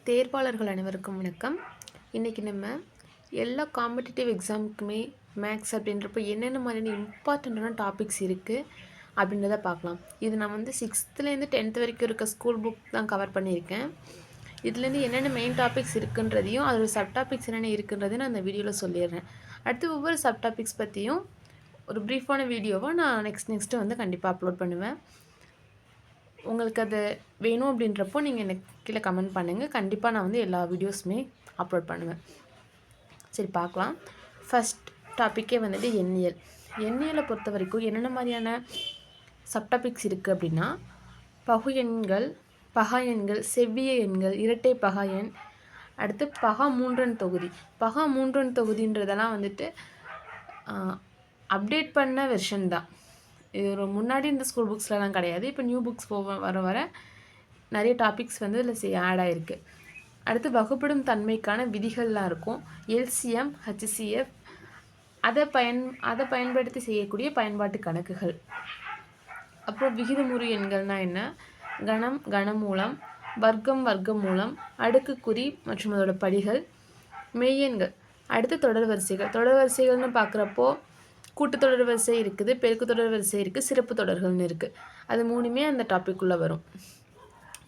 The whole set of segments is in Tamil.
தேர்வாளர்கள் அனைவருக்கும் வணக்கம். இன்றைக்கி நம்ம எல்லா காம்படிட்டிவ் எக்ஸாமுக்குமே மேக்ஸ் அப்படின்றப்போ என்னென்ன மாதிரியான இம்பார்ட்டண்ட்டான டாபிக்ஸ் இருக்குது அப்படின்றத பார்க்கலாம். இது நான் வந்து 6th-லேருந்து 10th வரைக்கும் இருக்க ஸ்கூல் புக் தான் கவர் பண்ணியிருக்கேன். இதுலேருந்து என்னென்ன மெயின் டாபிக்ஸ் இருக்குன்றதையும் அதோட சப் டாபிக்ஸ் என்னென்ன இருக்குன்றதையும் நான் அந்த வீடியோவில் சொல்லிடுறேன். அடுத்து ஒவ்வொரு சப் டாபிக்ஸ் பற்றியும் ஒரு ப்ரீஃபான வீடியோவை நான் நெக்ஸ்ட்டு வந்து கண்டிப்பாக அப்லோட் பண்ணுவேன். உங்களுக்கு அது வேணும் அப்படின்றப்போ நீங்கள் எனக்கு கீழே கமெண்ட் பண்ணுங்கள். கண்டிப்பாக நான் வந்து எல்லா வீடியோஸுமே அப்லோட் பண்ணுவேன். சரி, பார்க்கலாம். ஃபஸ்ட் டாப்பிக்கே வந்துட்டு எண்ணியல். எண்ணியலை பொறுத்த வரைக்கும் என்னென்ன மாதிரியான சப்டாபிக்ஸ் இருக்குது அப்படின்னா, பகு எண்கள், பகா எண்கள், செவ்விய எண்கள், இரட்டை பகா எண், அடுத்து பகா மூன்றன் தொகுதி. பகா மூன்றன் தொகுதின்றதெல்லாம் வந்துட்டு அப்டேட் பண்ண வெர்ஷன் தான். இது ஒரு முன்னாடி இந்த ஸ்கூல் புக்ஸ்லாம் கிடையாது. இப்போ நியூ புக்ஸ் வர நிறைய டாபிக்ஸ் வந்து இதில் ஆட் ஆகிருக்கு. அடுத்து வகுப்படும் தன்மைக்கான விதிகள்லாம் இருக்கும். எல்சிஎம், ஹச்சிஎஃப், அதை பயன்படுத்தி செய்யக்கூடிய பயன்பாட்டு கணக்குகள். அப்புறம் விகிதமுறு எண்கள்னால் என்ன, கணம், கணமூலம், வர்க்கம், வர்க்கமூலம், அடுக்குக்குறி மற்றும் அதோட படிகள், மெய்யெண்கள். அடுத்து தொடர் வரிசைகள். தொடர் வரிசைகள்னு பார்க்குறப்போ கூட்டுத்தொடர் வரிசை இருக்குது, பெருக்கு தொடர் வரிசை இருக்குது, சிறப்பு தொடர்கள்னு இருக்குது. அது மூணுமே அந்த டாப்பிக்குள்ளே வரும்.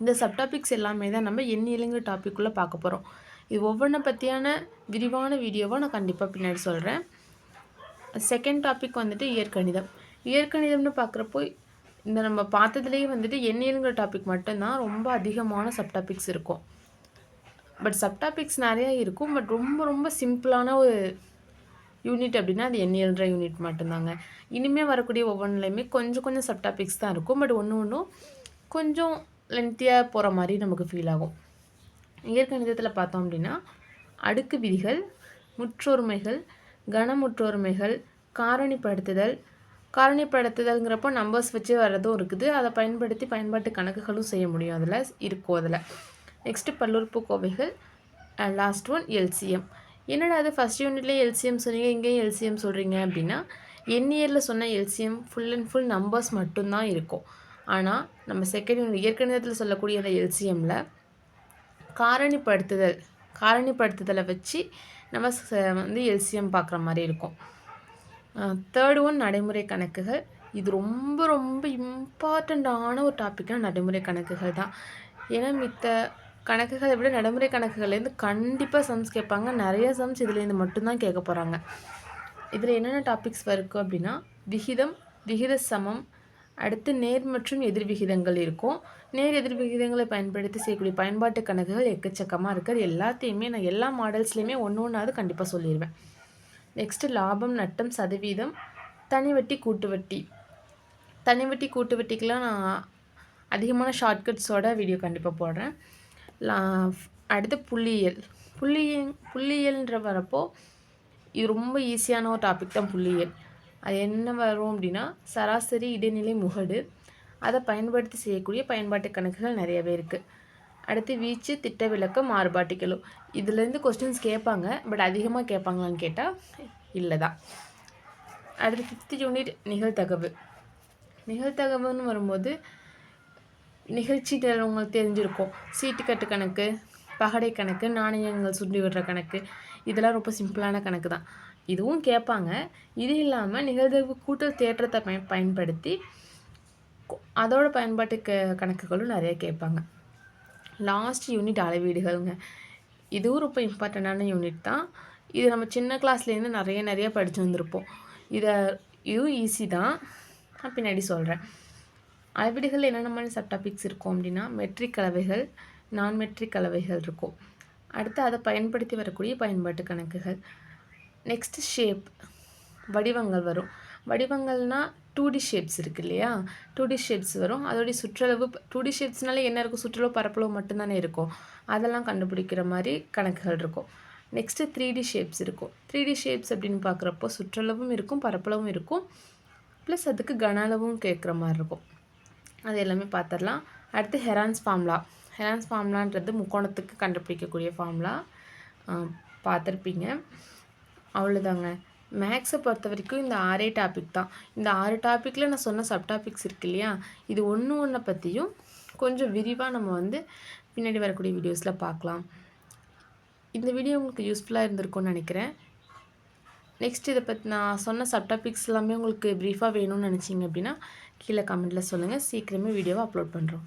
இந்த சப்டாபிக்ஸ் எல்லாமே தான் நம்ம எண்ணியலுங்கிற டாப்பிக்குள்ளே பார்க்க போகிறோம். இது ஒவ்வொன்றை பற்றியான விரிவான வீடியோவை நான் கண்டிப்பாக பின்னாடி சொல்கிறேன். செகண்ட் டாபிக் வந்துட்டு இயற்கணிதம். இயற்கணிதம்னு பார்க்குறப்போ இந்த நம்ம பார்த்ததுலேயே வந்துட்டு எண்ணியலுங்கிற டாபிக் மட்டும்தான் ரொம்ப அதிகமான சப்டாபிக்ஸ் இருக்கும். பட் சப்டாபிக்ஸ் நிறையா இருக்கும். பட் ரொம்ப ரொம்ப சிம்பிளான ஒரு யூனிட் அப்படின்னா அது எண்ணியல்ன்ற யூனிட் மட்டும்தாங்க. இனிமேல் வரக்கூடிய ஒவ்வொன்றுலையுமே கொஞ்சம் சப்டாபிக்ஸ் தான் இருக்கும். பட் ஒன்றும் கொஞ்சம் லென்த்தியாக போகிற மாதிரி நமக்கு ஃபீல் ஆகும். இயற்கணிதத்தில் பார்த்தோம் அப்படின்னா அடுக்கு விதிகள், முற்றொருமைகள், கனமுற்றொருமைகள், காரணிப்படுத்துதல்ங்கிறப்போ நம்பர்ஸ் வச்சு வர்றதும் இருக்குது. அதை பயன்படுத்தி பயன்பாட்டு கணக்குகளும் செய்ய முடியும். அதில் நெக்ஸ்ட்டு பல்லுறுப்புக்கோவைகள், லாஸ்ட் ஒன் எல்சிஎம். என்னடா அது ஃபஸ்ட் யூனிட்லேயே எல்சிஎம் சொன்னீங்க, இங்கேயும் எல்சிஎம் சொல்கிறீங்க அப்படின்னா, எண்ணியலில் சொன்ன LCM full and full numbers மட்டும்தான் இருக்கும். ஆனால் நம்ம செகண்ட் யூனிட் இயற்கணிதத்தில் சொல்லக்கூடிய அந்த எல்சிஎம்மில் காரணிப்படுத்துதலை வச்சு நம்ம வந்து எல்சிஎம் பார்க்குற மாதிரி இருக்கும். தேர்ட் ஒன் நடைமுறை கணக்குகள். இது ரொம்ப ரொம்ப இம்பார்ட்டண்ட்டான ஒரு டாப்பிக்கான நடைமுறை கணக்குகள் தான். ஏன்னா மித்த கணக்குகளை விட நடைமுறை கணக்குகள்லேருந்து கண்டிப்பாக சம்ஸ் கேட்பாங்க. நிறைய சம்ஸ் இதுலேருந்து மட்டும்தான் கேட்க போகிறாங்க. இதில் என்னென்ன டாபிக்ஸ் இருக்கும் அப்படின்னா, விகித சமம், அடுத்து நேர் மற்றும் எதிர் விகிதங்கள் இருக்கும். நேர் எதிர் விகிதங்களை பயன்படுத்தி செய்யக்கூடிய பயன்பாட்டு கணக்குகள் எக்கச்சக்கமாக இருக்குது. எல்லாத்தையுமே நான் எல்லா மாடல்ஸ்லேயுமே ஒன்றாவது கண்டிப்பாக சொல்லிடுவேன். நெக்ஸ்ட்டு லாபம், நட்டம், சதவீதம், தனிவட்டி, கூட்டுவட்டிக்கெலாம் நான் அதிகமான ஷார்ட்கட்ஸோட வீடியோ கண்டிப்பாக போடுறேன். அடுத்து புள்ளியியல்ன்ற வரப்போ இது ரொம்ப ஈஸியான ஒரு டாபிக் தான் புள்ளியியல். அது என்ன வரும் அப்படின்னா, சராசரி, இடைநிலை, முகடு, அதை பயன்படுத்தி செய்யக்கூடிய பயன்பாட்டு கணக்குகள் நிறையவே இருக்குது. அடுத்து வீச்சு, திட்ட விலக்கம், மாறுபாட்டுக்கெழு. இதுலேருந்து கொஸ்டின்ஸ் கேட்பாங்க. பட் அதிகமாக கேட்பாங்களான்னு கேட்டால் இல்லை தான். அடுத்து 5th யூனிட் நிகழ்தகவுன்னு வரும்போது நிகழ்ச்சி உங்களுக்கு தெரிஞ்சிருக்கும். சீட்டு கட்டு கணக்கு, பகடை கணக்கு, நாணயங்கள் சுண்டி விடுற கணக்கு, இதெல்லாம் ரொம்ப சிம்பிளான கணக்கு தான். இதுவும் கேட்பாங்க. இது இல்லாமல் நிகழ்தகவு கூட்டல் தேற்றத்தை பயன்படுத்தி அதோட பயன்பாட்டு கணக்குகளும் நிறைய கேட்பாங்க. லாஸ்ட் யூனிட் அளவீடுகள்ங்க. இதுவும் ரொம்ப இம்பார்ட்டண்டான யூனிட் தான். இது நம்ம சின்ன கிளாஸ்லேருந்து நிறைய படித்து வந்திருப்போம். இதுவும் ஈஸி தான். நான் பின்னாடி சொல்கிறேன். அளவீடுகள் என்னென்ன மாதிரி சப்டாபிக்ஸ் இருக்கும் அப்படின்னா, மெட்ரிக் கலவைகள், நான் மெட்ரிக் கலவைகள் இருக்கும். அடுத்து அதை பயன்படுத்தி வரக்கூடிய பயன்பாட்டு கணக்குகள். நெக்ஸ்ட்டு ஷேப், வடிவங்கள் வரும். வடிவங்கள்னால் 2D ஷேப்ஸ் இருக்குது இல்லையா, 2D ஷேப்ஸ் வரும். அதோடைய சுற்றளவு, 2D ஷேப்ஸ்னால என்ன இருக்கும், சுற்றளவு பரப்பளவு மட்டும்தானே இருக்கும். அதெல்லாம் கண்டுபிடிக்கிற மாதிரி கணக்குகள் இருக்கும். நெக்ஸ்ட்டு 3D ஷேப்ஸ் இருக்கும். 3D ஷேப்ஸ் அப்படின்னு பார்க்குறப்போ சுற்றளவும் இருக்கும், பரப்பளவும் இருக்கும், ப்ளஸ் அதுக்கு கன அளவும் கேட்குற மாதிரி இருக்கும். அது எல்லாமே பார்த்துடலாம். அடுத்து ஹெரான்ஸ் ஃபார்முலான்றது முக்கோணத்துக்கு கண்டுபிடிக்கக்கூடிய ஃபார்முலா பார்த்துருப்பீங்க. அவ்வளோதாங்க. மேக்ஸை பொறுத்த வரைக்கும் இந்த 6 டாபிக் தான். இந்த 6 டாப்பிக்கில் நான் சொன்ன சப்டாபிக்ஸ் இருக்கு இல்லையா, இது ஒன்று பற்றியும் கொஞ்சம் விரிவாக நம்ம வந்து பின்னாடி வரக்கூடிய வீடியோஸில் பார்க்கலாம். இந்த வீடியோ உங்களுக்கு யூஸ்ஃபுல்லாக இருந்திருக்கும்னு நினைக்கிறேன். நெக்ஸ்ட் இதை பற்றி நான் சொன்ன சப்டாபிக்ஸ் எல்லாமே உங்களுக்கு ப்ரீஃபாக வேணும்னு நினச்சிங்க அப்படின்னா கீழே கமெண்ட்டில் சொல்லுங்கள். சீக்கிரமே வீடியோவை அப்லோட் பண்ணுறோம்.